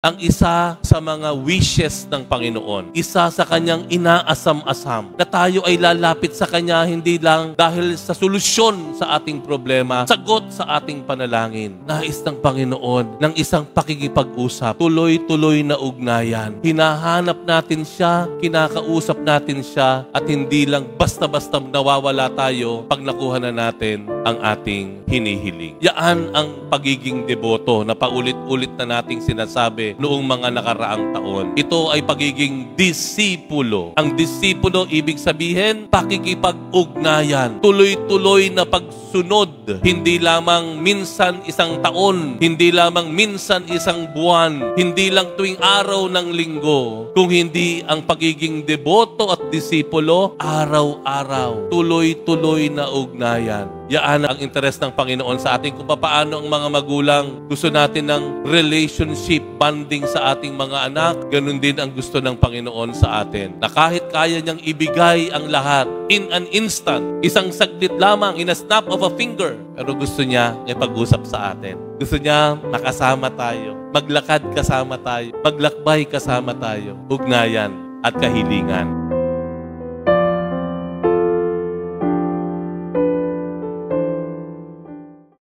ang isa sa mga wishes ng Panginoon, isa sa kanyang inaasam-asam, na tayo ay lalapit sa Kanya hindi lang dahil sa solusyon sa ating problema, sagot sa ating panalangin. Nais ng Panginoon ng isang pakikipag-usap, tuloy-tuloy na ugnayan. Hinahanap natin siya, kinakausap natin siya, at hindi lang basta-basta nawawala tayo pag nakuha na natin ang ating hinihiling. Yaan ang pagiging deboto na paulit-ulit na nating sinasabi noong mga nakaraang taon. Ito ay pagiging disipulo. Ang disipulo, ibig sabihin, pakikipag-ugnayan. Tuloy-tuloy na pagsunod. Hindi lamang minsan isang taon, hindi lamang minsan isang buwan, hindi lang tuwing araw ng linggo, kung hindi ang pagiging deboto at disipulo, araw-araw. Tuloy-tuloy na ugnayan. Yaan ang interes ng Panginoon sa ating kung paano ang mga magulang gusto natin ng relationship bonding sa ating mga anak. Ganun din ang gusto ng Panginoon sa atin. Na kahit kaya niyang ibigay ang lahat in an instant, isang saglit lamang, in a snap of a finger, pero gusto niya ipag-usap sa atin. Gusto niya makasama tayo, maglakad kasama tayo, maglakbay kasama tayo, ugnayan at kahilingan.